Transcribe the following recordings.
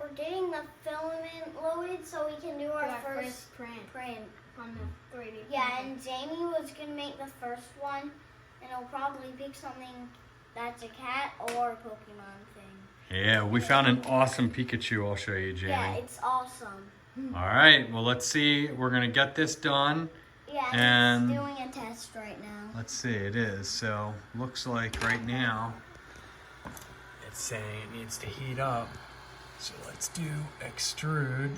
we're getting the filament loaded so we can do our first print on the 3D. Yeah, and Jamie was gonna make the first one, and he'll probably pick something that's a cat or a Pokemon thing. Yeah, we found an awesome Pikachu. I'll show you, Jamie. Yeah, it's awesome. All right, well, let's see. We're gonna get this done. Yeah, And it's doing a test right now. Let's see, it is. So, looks like right now, it's saying it needs to heat up. So let's do extrude.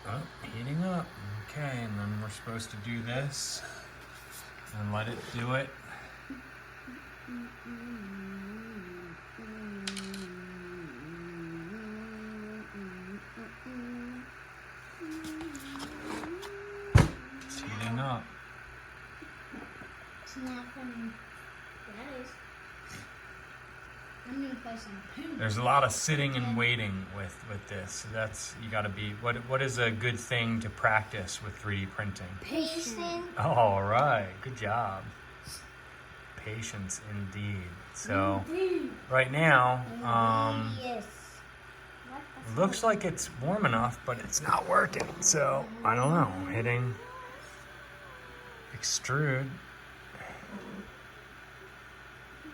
Oh, heating up. Okay, and then we're supposed to do this and let it do it. It's heating up. It's not coming. That is. I'm gonna play some poo. There's a lot of sitting and waiting with this. So that's, you gotta be, what is a good thing to practice with 3D printing? Patient. Oh, all right, good job. Patience indeed. So right now, Yes. it looks like it's warm enough, but it's not working. So I don't know, hitting extrude.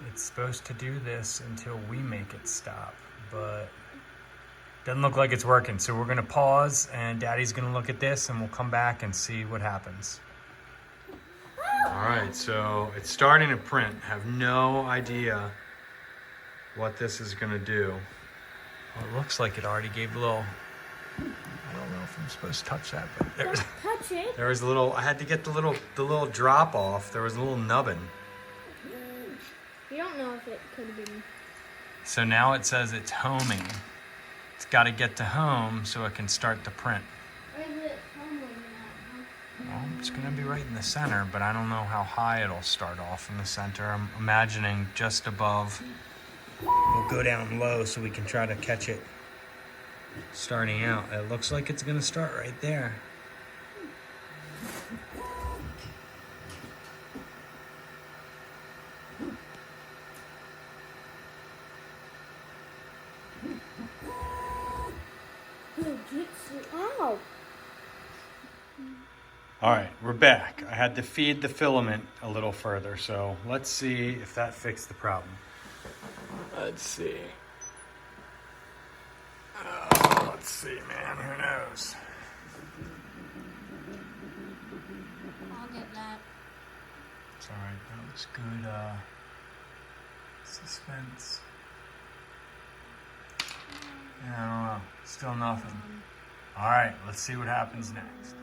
It's supposed to do this until we make it stop, but doesn't look like it's working. So we're gonna pause and Daddy's gonna look at this and we'll come back and see what happens. All right, so it's starting to print. Have no idea what this is gonna do. Well, it looks like it already gave a little, I don't know if I'm supposed to touch that, but there was, Touch it. there was a little, I had to get the little drop off. There was a little nubbin. You don't know if it could have been. So now it says it's homing. It's got to get to home so it can start to print. Or is it homing now? Well, it's going to be right in the center, but I don't know how high it'll start off in the center. I'm imagining just above. We'll go down low so we can try to catch it starting out. It looks like it's going to start right there. Ow. All right, we're back. I had to feed the filament a little further, so let's see if that fixed the problem. Let's see. Let's see, man. Who knows? I'll get that. It's all right. That looks good. Suspense. Yeah, I don't know. Still nothing. All right, let's see what happens next.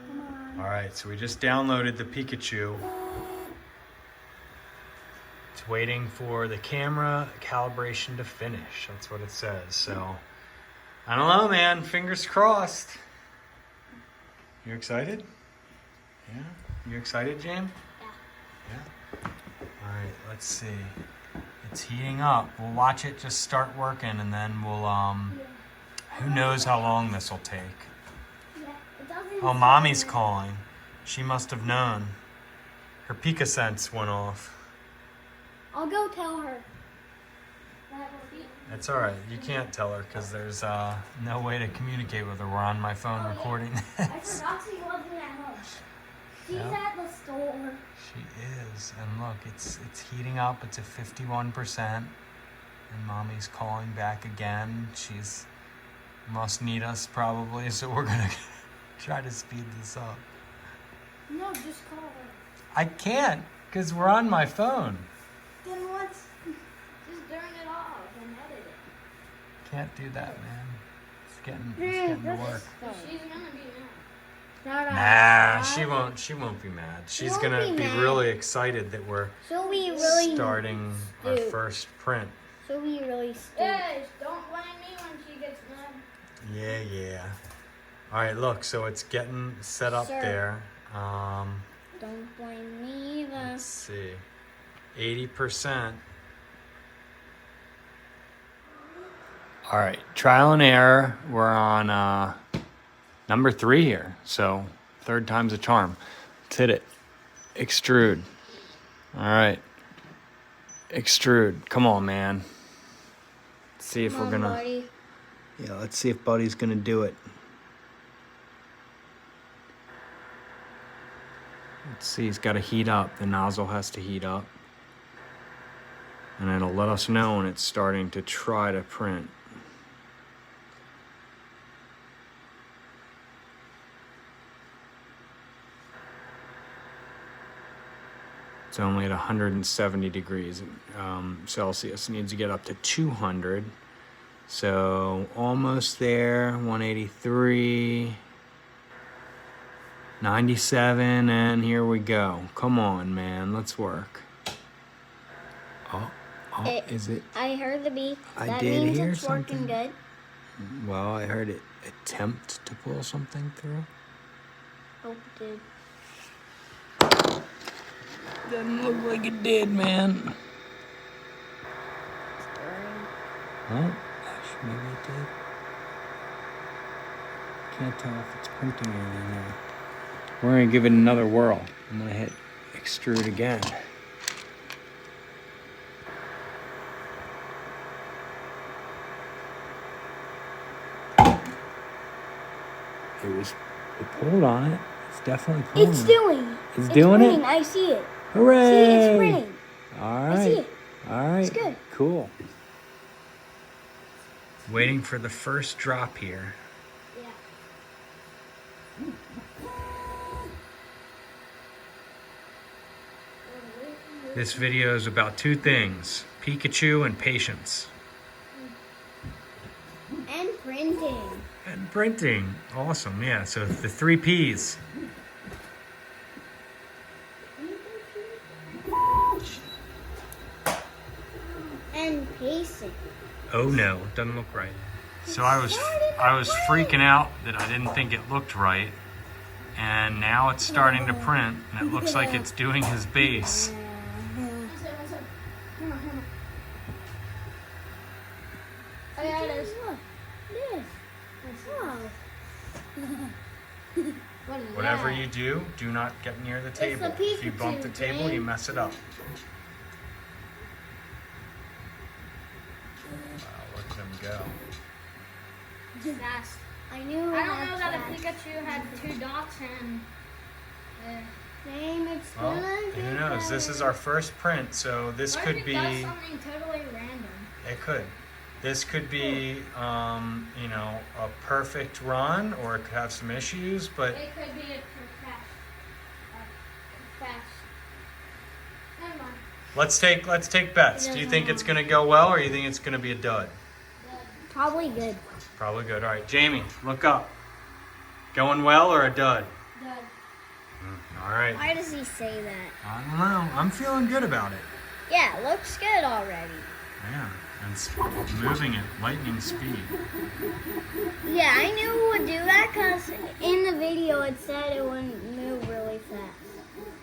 All right, so we just downloaded the Pikachu. It's waiting for the camera calibration to finish. That's what it says. So, I don't know, man. Fingers crossed. You excited? Yeah? You excited, James? Yeah. All right, let's see. It's heating up. We'll watch it just start working, and then we'll, who knows how long this will take. Oh, Mommy's calling. She must have known. Her Pika sense went off. I'll go tell her. It's all right. You can't tell her because there's no way to communicate with her. We're on my phone recording I this. forgot she wasn't at home. She's Yeah. at the store. She is. And look, it's heating up. It's at 51%. And Mommy's calling back again. She's must need us probably, so we're going to try to speed this up. No, just call her. I can't because we're on my phone. Then let's just turn it off and edit it. Can't do that, man. It's getting to work. She's gonna be Nah, she won't be mad. She's won't gonna be be mad. really excited that we're She'll be really starting our stupid. first print. She'll be really stupid. Guys, don't blame me when she gets mad. Yeah. All right, look, so it's getting set up Sure. there. Don't blame me either. Let's see, 80%. All right, trial and error. We're on number 3 here, so 3rd time's a charm. Let's hit it. Extrude. All right. Extrude. Come on, man. Let's see if we're gonna. Buddy. Yeah, let's see if Buddy's gonna do it. Let's see, he's got to heat up. The nozzle has to heat up. And it'll let us know when it's starting to try to print. It's only at 170 degrees Celsius. It needs to get up to 200. So almost there, 183, 97, and here we go. Come on, man, let's work. Oh, is it? I heard the beep. I That did means hear it's working something. good. Well, I heard it attempt to pull something through. Hope it did. Doesn't look like it did, man. Oh, gosh, maybe it did. Can't tell if it's printing or anything now. We're gonna give it another whirl. I'm gonna hit extrude again. It pulled on it. It's definitely pulling. It's doing. It's doing printing. it? I see it. Hooray! See, it's printing. All I see right. it. All right. It's good. Cool. Waiting for the first drop here. Yeah. This video is about two things: Pikachu and patience. And printing. And printing. Awesome, yeah. So the 3 Ps. And pacing. Oh no, doesn't look right. So I was freaking out that I didn't think it looked right. And now it's starting to print, and it looks like it's doing his base. I got this. This. Wow. Whatever you do not get near the table. the If you bump the Pikachu, table, Jane. you mess it up. Wow, look at him go. Fast. I knew. I don't know that a Pikachu had 2 dots and. Name it's Well, gonna who get knows? This is our first print, so this What could if it be. does something totally random? It could. This could be, you know, a perfect run, or it could have some issues, but It could be a fast. Never mind. let's take bets. Do you think it's going to go well, or you think it's going to be a dud? Probably good. Probably good. All right, Jamie, look up. Going well or a dud? Dud. All right. Why does he say that? I don't know. I'm feeling good about it. Yeah, it looks good already. Yeah, and it's moving at lightning speed. Yeah, I knew it would do that because in the video it said it wouldn't move really fast.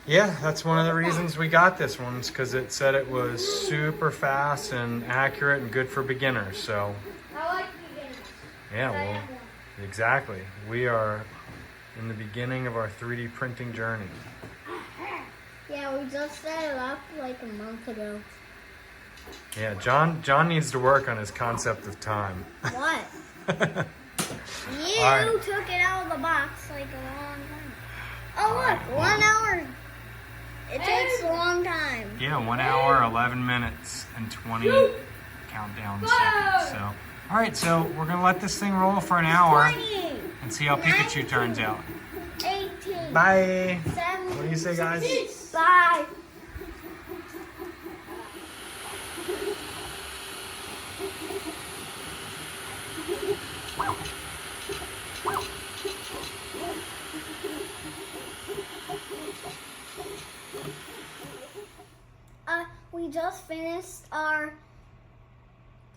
Yeah, that's one of the reasons we got this one, is because it said it was super fast and accurate and good for beginners. So, I like beginners. yeah, well, exactly. We are in the beginning of our 3D printing journey. Yeah, we just set it up like a month ago. Yeah, John needs to work on his concept of time. What? You All right. took it out of the box like a long time. Oh look, 1 hour. It takes a long time. Yeah, 1 hour, 11 minutes, and 20 countdown seconds. So, all right, so we're gonna let this thing roll for an hour 20, and see how Pikachu turns out. 18, Bye. 17. What do you say, guys? Bye. We just finished our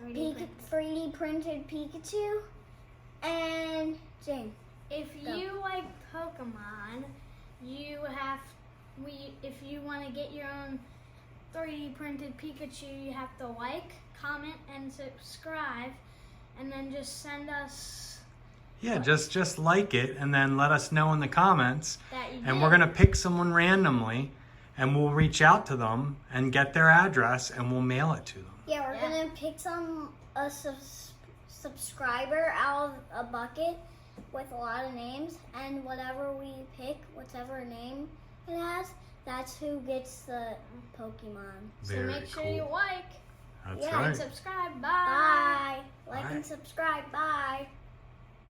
3D printed Pikachu, and Jane. If Go. you like Pokemon, if you want to get your own 3D printed Pikachu, you have to like, comment, and subscribe, and then just send us Yeah, just like it and then let us know in the comments. that you And did. we're gonna pick someone randomly and we'll reach out to them and get their address and we'll mail it to them. Yeah, we're Yeah. gonna pick subscriber out of a bucket with a lot of names, and whatever we pick, whatever name it has, that's who gets the Pokemon. So Very make sure cool. you like That's Yeah, right. and subscribe. Bye. Like Bye. and subscribe. Bye.